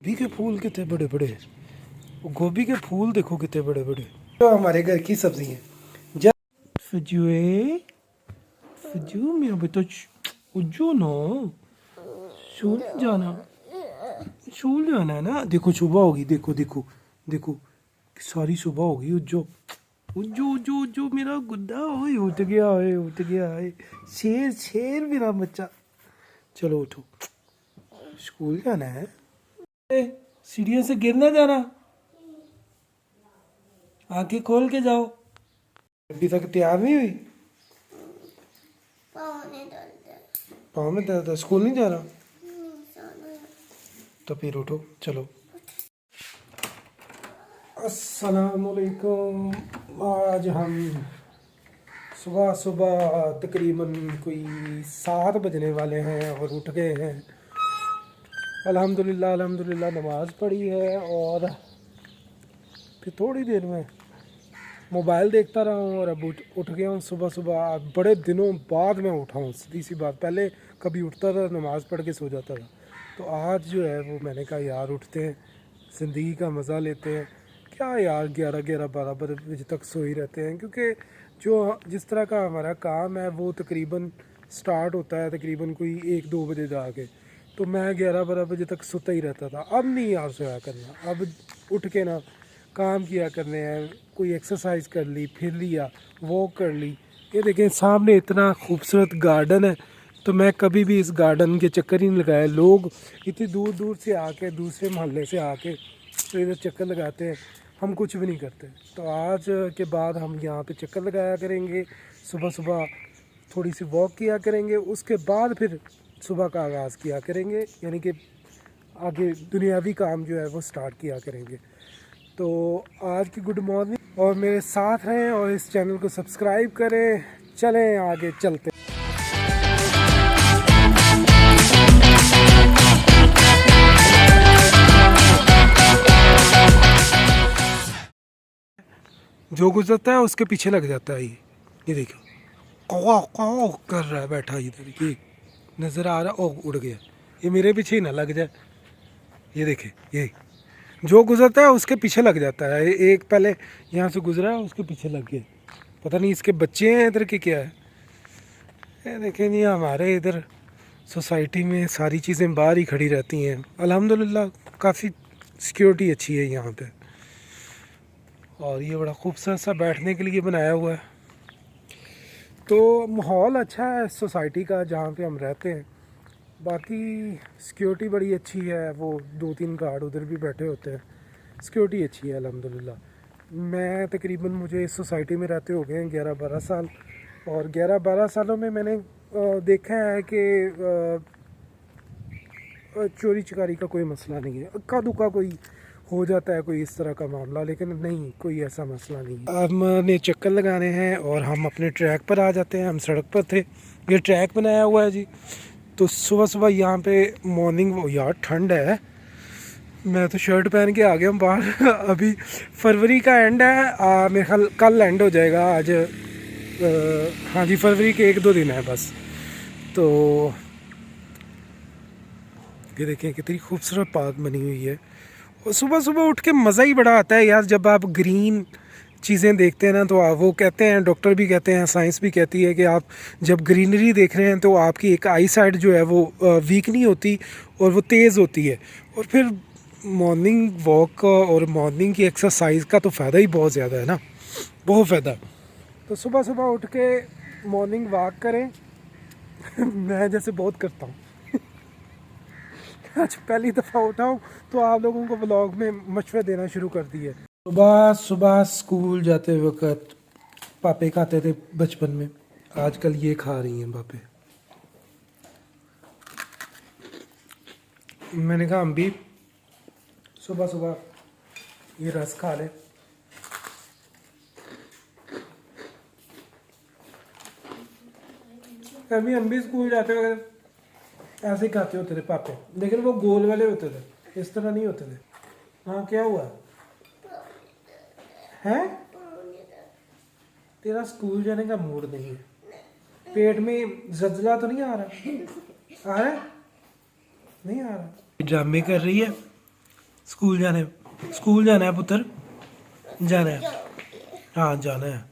गोभी के फूल कितने बड़े बड़े, गोभी के फूल देखो कितने बड़े बड़े। तो हमारे घर की सब्जी है। जब फजूए फजू मेरा बेटा उज्जू ना स्कूल जाना, स्कूल जाना है ना। देखो सुबह होगी, देखो देखो देखो सारी सुबह होगी। उज्जो उज्जो उज्जो उज्जो मेरा गुद्दा, ओए उठ गया, ओए उठ गया, ओए शेर शेर मेरा बच्चा। चलो उठो, स्कूल जाना है। सीढ़ियों से गिर ना जाना, आंखें खोल के जाओ। अभी तक तैयार नहीं हुई, पाँव में दर्द है, स्कूल नहीं जा रहा तो फिर उठो चलो। अस्सलामुअलैकुम। आज हम सुबह सुबह तकरीबन कोई 7 बजने वाले हैं और उठ गए हैं। अल्हम्दुलिल्लाह अल्हम्दुलिल्लाह नमाज़ पढ़ी है और फिर थोड़ी देर में मोबाइल देखता रहा हूँ और अब उठ गया हूँ सुबह सुबह। बड़े दिनों बाद मैं उठा हूँ, सीधी सी बात। पहले कभी उठता था नमाज़ पढ़ के सो जाता था, तो आज जो है वो मैंने कहा यार उठते हैं, ज़िंदगी का मज़ा लेते हैं। क्या यार 11-12 बजे तक सो ही रहते हैं, क्योंकि जो जिस तरह का हमारा काम है वो तकरीबन स्टार्ट होता है तकरीबन कोई 1-2 बजे जाके, तो मैं 11-12 बजे तक सोता ही रहता था। अब नहीं यार सोया करना, अब उठ के ना काम किया करने हैं, कोई एक्सरसाइज कर ली, फिर लिया, वॉक कर ली। ये देखें सामने इतना खूबसूरत गार्डन है, तो मैं कभी भी इस गार्डन के चक्कर ही नहीं लगाया। लोग इतनी दूर दूर से आके, दूसरे मोहल्ले से आके तो इधर चक्कर लगाते हैं, हम कुछ भी नहीं करते। तो आज के बाद हम यहाँ पे चक्कर लगाया करेंगे, सुबह सुबह थोड़ी सी वॉक किया करेंगे, उसके बाद फिर सुबह का आगाज़ किया करेंगे, यानी कि आगे दुनियावी काम जो है वो स्टार्ट किया करेंगे। तो आज की गुड मॉर्निंग, और मेरे साथ रहें और इस चैनल को सब्सक्राइब करें। चलें आगे चलते। जो गुजरता है उसके पीछे लग जाता है। ये देखो कौ कौ कर रहा है बैठा इधर, ये नज़र आ रहा। ओ उड़ गया, ये मेरे पीछे ही ना लग जाए। ये देखे, ये जो गुजरता है उसके पीछे लग जाता है। एक पहले यहाँ से गुजरा है, उसके पीछे लग गया। पता नहीं इसके बच्चे हैं इधर के क्या है। ये देखें जी, हमारे इधर सोसाइटी में सारी चीज़ें बाहर ही खड़ी रहती हैं। अल्हम्दुलिल्लाह काफ़ी सिक्योरिटी अच्छी है यहाँ पे, और ये बड़ा खूबसूरत सा बैठने के लिए बनाया हुआ है। तो माहौल अच्छा है सोसाइटी का जहाँ पे हम रहते हैं। बाकी सिक्योरिटी बड़ी अच्छी है, वो 2-3 गार्ड उधर भी बैठे होते हैं। सिक्योरिटी अच्छी है अल्हम्दुलिल्लाह। मैं तकरीबन, मुझे इस सोसाइटी में रहते हो गए हैं 11-12 साल, और 11-12 सालों में मैंने देखा है कि चोरी चकारी का कोई मसला नहीं है। इक्का दुक्का कोई हो जाता है कोई इस तरह का मामला, लेकिन नहीं, कोई ऐसा मसला नहीं है। हमने चक्कर लगाने हैं और हम अपने ट्रैक पर आ जाते हैं। हम सड़क पर थे, ये ट्रैक बनाया हुआ है जी। तो सुबह सुबह यहाँ पे मॉर्निंग, वो यार ठंड है, मैं तो शर्ट पहन के आ गया हूँ बाहर। अभी फरवरी का एंड है, मेरे ख्याल कल एंड हो जाएगा आज। हाँ जी, फरवरी के 1-2 दिन है बस। तो ये देखें कितनी खूबसूरत पार्क बनी हुई है। और सुबह सुबह उठ के मज़ा ही बड़ा आता है यार, जब आप ग्रीन चीज़ें देखते हैं ना। तो वो कहते हैं, डॉक्टर भी कहते हैं, साइंस भी कहती है कि आप जब ग्रीनरी देख रहे हैं तो आपकी एक आई साइड जो है वो वीक नहीं होती और वो तेज़ होती है। और फिर मॉर्निंग वॉक का और मॉर्निंग की एक्सरसाइज का तो फ़ायदा ही बहुत ज़्यादा है ना, बहुत फ़ायदा। तो सुबह सुबह उठ के मॉर्निंग वॉक करें। मैं जैसे बहुत करता हूँ। आज पहली दफ़ा उठा हूँ तो आप लोगों को व्लॉग में मशवरे देना शुरू कर दिए। सुबह सुबह स्कूल जाते वक्त पापे खाते थे बचपन में, आजकल ये खा रही हैं पापे। मैंने कहा हम भी सुबह सुबह ये रस खा लें। कभी हम भी स्कूल जाते वक्त ऐसे ही खाते होते थे पापे, लेकिन वो गोल वाले होते थे, इस तरह नहीं होते थे। हाँ क्या हुआ है? तेरा स्कूल जाने का मूड नहीं है? पेट में जज्ला तो नहीं आ रहा? आ रहा है? नहीं आ रहा? ड्रामे कर रही है स्कूल जाना है पुत्र, जाना है, हाँ जाना है।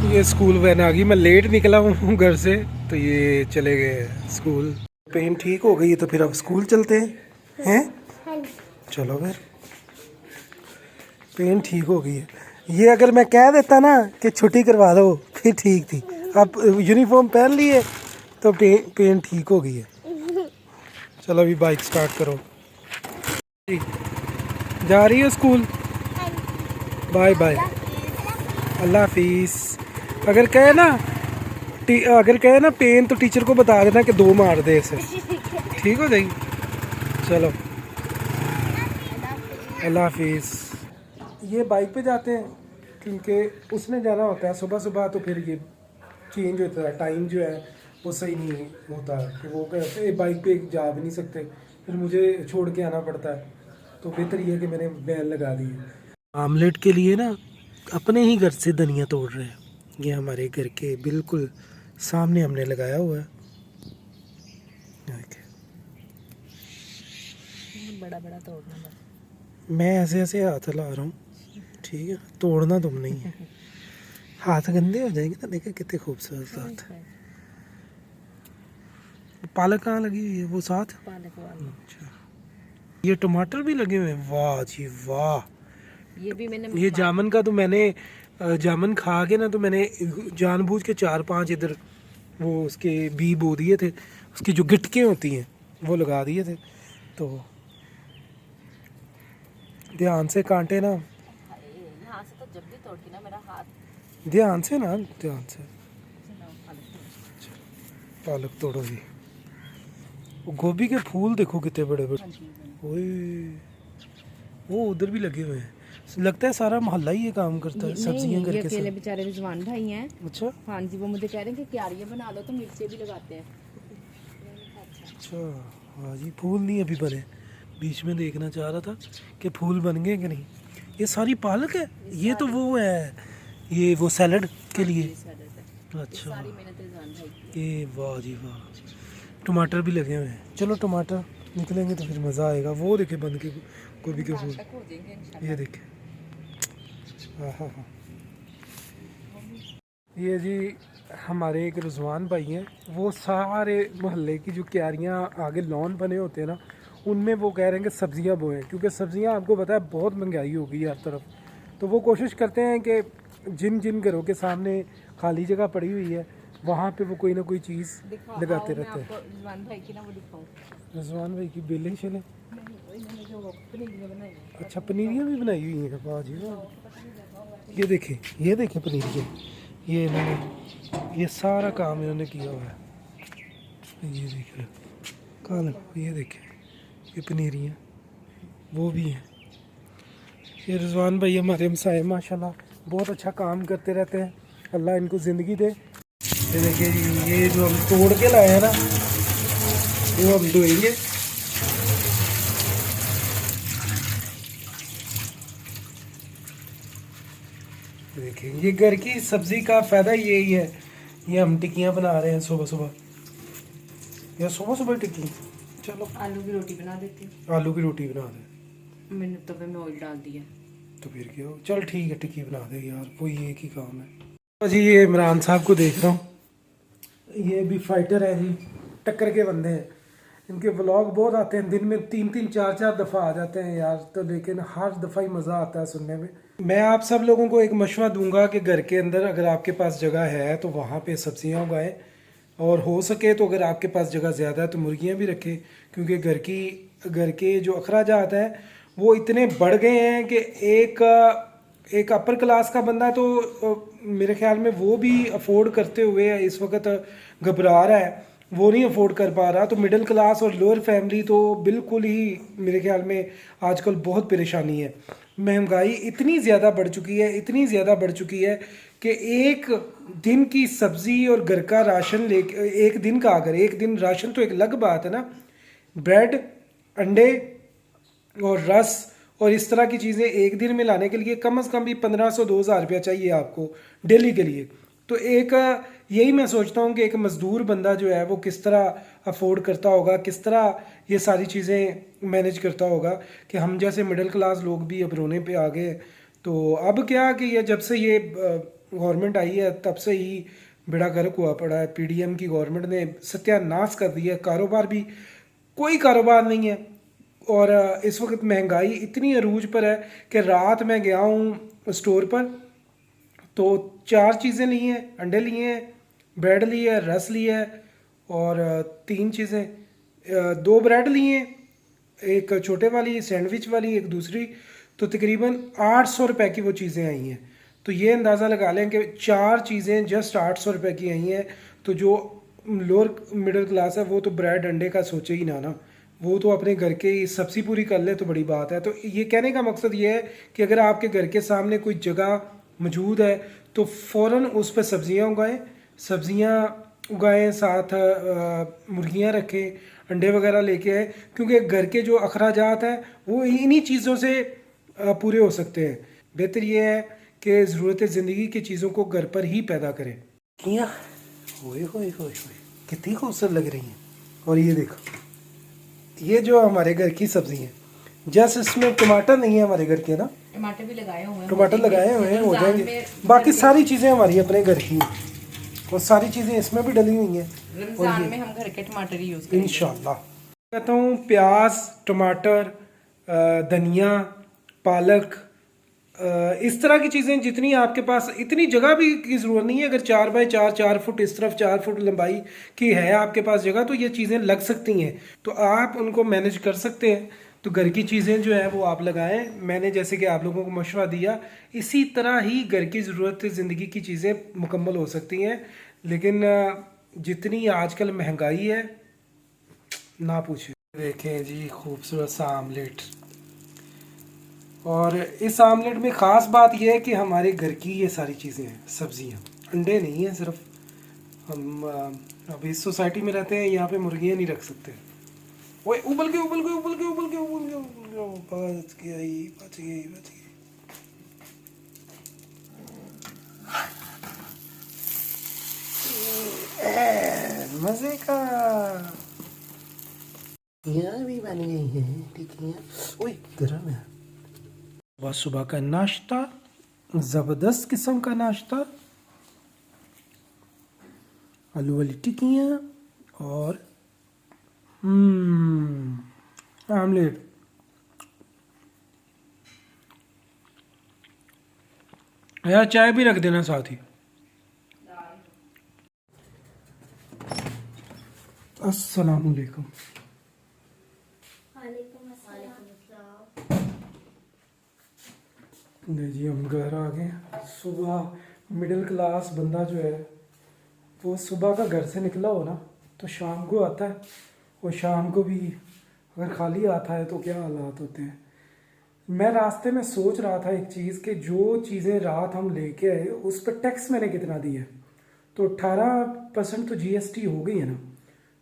ये स्कूल वैन आ गई, मैं लेट निकला हूँ घर से तो ये चले गए स्कूल। पेन ठीक हो गई है तो फिर अब स्कूल चलते हैं। चलो फिर, पेन ठीक हो गई है। ये अगर मैं कह देता ना कि छुट्टी करवा दो फिर ठीक थी, अब यूनिफॉर्म पहन लिए तो पेन ठीक हो गई है। चलो अभी बाइक स्टार्ट करो। जा रही हो स्कूल? बाय बाय, अल्लाह हाफिज़। अगर कहे ना पेन तो टीचर को बता देना कि 2 मार दे इसे, ठीक हो जाएगी। चलो अल्लाह हाफिज़। ये बाइक पे जाते हैं क्योंकि उसने जाना होता है सुबह सुबह, तो फिर ये चेंज होता है, टाइम जो है वो सही नहीं होता कि वो कहते बाइक पे जा भी नहीं सकते, फिर मुझे छोड़ के आना पड़ता है। तो बेहतर ये है कि मैंने वैन लगा दी है। आमलेट के लिए ना अपने ही घर से धनिया तोड़ रहे हैं, ये हमारे घर के बिल्कुल सामने हमने लगाया हुआ है। बड़ा बड़ा तोड़ना बस। मैं ऐसे ऐसे हाथ हिला रहा हूँ, ठीक है, तोड़ना तुम नहीं है। हाथ गंदे हो जाएंगे ना, देखो कितने खूबसूरत हाथ। पालक कहाँ लगी हुई है? वो साथ पालक वाला। अच्छा, ये टमाटर भी लगे हुए हैं, वाह जी वाह। ये भी मैंने ये जामुन का तो मैंने जामुन खा के ना तो मैंने जानबूझ के 4-5 इधर वो उसके बी बो दिए थे, उसकी जो गिटकें होती हैं वो लगा दिए थे। तो ध्यान से कांटे ना, यहाँ से तो जब भी तोड़ती ना मेरा हाथ। ध्यान से ना, ध्यान से। पालक तोड़ो जी। वो गोभी के फूल देखो कितने बड़े बड़े, ओए वो उधर भी लगे हुए हैं। लगता है सारा मोहल्ला ही ये काम करता है, सब्जियां ये करके अकेले सब। बेचारे रिजवान भाई हैं। अच्छा हाँ जी, वो मुझे कह रहे हैं कि क्यारियाँ बना लो तो मिर्चे भी लगाते हैं। अच्छा, हाँ जी, फूल नहीं अभी बने, बीच में देखना चाह रहा था कि फूल बन गए कि नहीं। ये सारी पालक है, ये तो वो है, ये वो सैलड के लिए। अच्छा, सारी मेहनत रिजवान भाई की। ये वाह जी वाह। टमाटर भी लगे हुए हैं, चलो टमाटर निकलेंगे तो फिर मज़ा आएगा। वो देखे बंद के गोभी के फूल, हो जाएंगे इंशाल्लाह। ये देखे, हाँ हाँ हाँ। ये जी हमारे एक रिजवान भाई हैं, वो सारे मोहल्ले की जो क्यारियाँ आगे लॉन बने होते हैं ना, उनमें वो कह रहे हैं कि सब्ज़ियाँ बोएं, क्योंकि सब्ज़ियाँ आपको पता है बहुत महंगाई हो गई है हर तरफ। तो वो कोशिश करते हैं कि जिन जिन घरों के सामने खाली जगह पड़ी हुई है वहाँ पे वो कोई ना कोई चीज़ लगाते रहते हैं। रिजवान भाई की ना वो दिखाऊं। रिजवान भाई की बेलें शलें, इन्होंने जो पनीरियाँ बनाई हैं। अच्छा पनीरियाँ भी बनाई हुई हैं, वाह जी वाह। ये देखें पनीरियाँ, ये इन्होंने ये सारा काम इन्होंने किया हुआ है। ये देखें काला, ये देखें ये पनीरियाँ वो भी हैं। ये रिजवान भाई हमारे हमसाए माशाल्लाह बहुत अच्छा काम करते रहते हैं, अल्लाह इनको ज़िंदगी दे। ये देखिए ये जो हम तोड़ के लाए हैं ना वो हम धोएंगे। देखिए ये घर की सब्ज़ी का फ़ायदा यही है। ये हम टिक्कियाँ बना रहे हैं सुबह सुबह, या सुबह सुबह टिक्की। चलो आलू की रोटी बना देती हूँ। आलू की रोटी बना दे, मैंने तवे में ऑयल डाल दिया। तो फिर क्या हो, चल ठीक है टिक्की बना दे यार, वही एक ही काम है। जी ये इमरान साहब को देख रहा हूँ, ये भी फाइटर है जी, टक्कर के बंदे हैं। इनके व्लॉग बहुत आते हैं, दिन में 3-3 4-4 दफ़ा आ जाते हैं यार, तो लेकिन हर दफ़ा ही मज़ा आता है सुनने में। मैं आप सब लोगों को एक मशवरा दूंगा कि घर के अंदर अगर आपके पास जगह है तो वहाँ पे सब्जियाँ उगाएं, और हो सके तो अगर आपके पास जगह ज़्यादा है तो मुर्गियाँ भी रखें, क्योंकि घर के जो अखराजात हैं वो इतने बढ़ गए हैं कि एक अपर क्लास का बंदा तो मेरे ख्याल में वो भी अफोर्ड करते हुए इस वक्त घबरा रहा है, वो नहीं अफोर्ड कर पा रहा। तो मिडिल क्लास और लोअर फैमिली तो बिल्कुल ही मेरे ख्याल में आजकल बहुत परेशानी है। महंगाई इतनी ज़्यादा बढ़ चुकी है, इतनी ज़्यादा बढ़ चुकी है कि एक दिन की सब्ज़ी और घर का राशन ले, एक दिन का अगर एक दिन राशन तो एक अलग बात है ना, ब्रेड अंडे और रस और इस तरह की चीज़ें एक दिन में लाने के लिए कम से कम भी 1500-2000 रुपया चाहिए आपको डेली के लिए। तो एक यही मैं सोचता हूँ कि एक मज़दूर बंदा जो है वो किस तरह अफोर्ड करता होगा, किस तरह ये सारी चीज़ें मैनेज करता होगा, कि हम जैसे मिडिल क्लास लोग भी अब रोने पे आ गए। तो अब क्या कि ये जब से ये गवर्नमेंट आई है तब से ही बेड़ा गर्क हुआ पड़ा है। पीडीएम की गवर्नमेंट ने सत्यानाश कर दिया है, कारोबार भी कोई कारोबार नहीं है। और इस वक्त महंगाई इतनी अरूज पर है कि रात में गया हूँ स्टोर पर तो 4 चीज़ें ली हैं, अंडे लिए हैं, ब्रेड लिए है, रस लिया है और 3 चीज़ें 2 ब्रेड लिए हैं, एक छोटे वाली सैंडविच वाली, एक दूसरी। तो तकरीबन 800 रुपए की वो चीज़ें आई हैं। तो ये अंदाज़ा लगा लें कि 4 चीज़ें जस्ट 800 रुपए की आई हैं। तो जो लोअर मिडिल क्लास है वो तो ब्रेड अंडे का सोचे ही ना, वो तो अपने घर के ही सब्ज़ी पूरी कर ले तो बड़ी बात है। तो ये कहने का मकसद ये है कि अगर आपके घर के सामने कोई जगह मौजूद है तो फ़ौरन उस पर सब्ज़ियाँ उगाएं, साथ मुर्गियाँ रखें, अंडे वगैरह लेके आए, क्योंकि घर के जो अखराजात हैं वो इन्हीं चीज़ों से पूरे हो सकते हैं। बेहतर ये है कि ज़रूरत ज़िंदगी की चीज़ों को घर पर ही पैदा करें। किया ओए होए होए होए कितनी खूबसूरत लग रही हैं। और ये देखो, ये जो हमारे घर की सब्ज़ी है, जैसे इसमें टमाटर नहीं है हमारे घर के ना, टमाटर भी लगाए हुए हैं, टमाटर लगाए हुए हैं, हो जाएंगे। बाकी सारी चीज़ें हमारी अपने घर की हैं और सारी चीज़ें इसमें भी डली हुई हैं। रमजान में हम घर के टमाटर ही यूज़ करेंगे इंशाल्लाह। कहता हूँ प्याज, टमाटर, धनिया, पालक, इस तरह की चीज़ें जितनी आपके पास, इतनी जगह भी की ज़रूरत नहीं है। अगर 4 बाय 4, 4 फुट इस तरफ, 4 फुट लंबाई की है आपके पास जगह, तो ये चीज़ें लग सकती हैं, तो आप उनको मैनेज कर सकते हैं। तो घर की चीज़ें जो है वो आप लगाएं। मैंने जैसे कि आप लोगों को मशवरा दिया, इसी तरह ही घर की ज़रूरत ज़िंदगी की चीज़ें मुकम्मल हो सकती हैं। लेकिन जितनी आजकल महंगाई है ना पूछे। देखें जी, खूबसूरत सा आमलेट। और इस आमलेट में ख़ास बात यह है कि हमारे घर की ये सारी चीज़ें हैं, सब्जियां, अंडे नहीं हैं सिर्फ। हम अभी इस सोसाइटी में रहते हैं, यहाँ पे मुर्गियाँ नहीं रख सकते। ओए उबल के उबल के उबल के उबल के उबल के उबल के बच गई बच गई बच गई। मज़े का यहाँ भी बन गई हैं टिक्कियाँ। ओए गरम है। सुबह सुबह का नाश्ता, ज़बरदस्त किस्म का नाश्ता, आलू वाली टिक्कियाँ और आमलेट। यार चाय भी रख देना साथ ही। अस्सलाम वालेकुम। नहीं जी, हम घर आ गए। सुबह मिडिल क्लास बंदा जो है वो सुबह का घर से निकला हो ना तो शाम को आता है, और शाम को भी अगर खाली आता है तो क्या हालात होते हैं। मैं रास्ते में सोच रहा था एक चीज़ कि जो चीज़ें रात हम लेके आए उस पर टैक्स मैंने कितना दिया है, तो 18% तो जीएसटी हो गई है ना।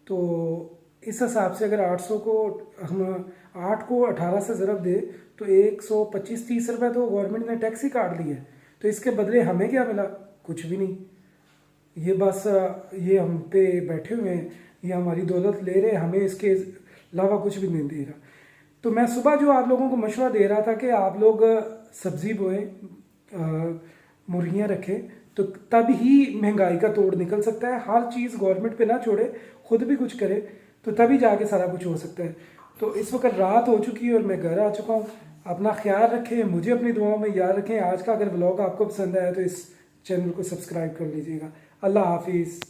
तो इस हिसाब से अगर 800 को हम 8 को 18 से ज़रब दे तो 125-30 रुपये तो गवर्नमेंट ने टैक्स ही काट लिया है। तो इसके बदले हमें क्या मिला? कुछ भी नहीं। ये बस ये हम पे बैठे हुए हैं, ये हमारी दौलत ले रहे हैं, हमें इसके अलावा कुछ भी नहीं दे रहा। तो मैं सुबह जो आप लोगों को मशवरा दे रहा था कि आप लोग सब्ज़ी बोएं, मुर्गियाँ रखें, तो तब ही महंगाई का तोड़ निकल सकता है। हर चीज़ गवर्नमेंट पे ना छोड़े, खुद भी कुछ करे, तो तभी जाके सारा कुछ हो सकता है। तो इस वक्त रात हो चुकी है और मैं घर आ चुका हूँ। अपना ख्याल रखें, मुझे अपनी दुआओं में याद रखें। आज का अगर व्लॉग आपको पसंद आया तो इस चैनल को सब्सक्राइब कर लीजिएगा। अल्लाह हाफिज़।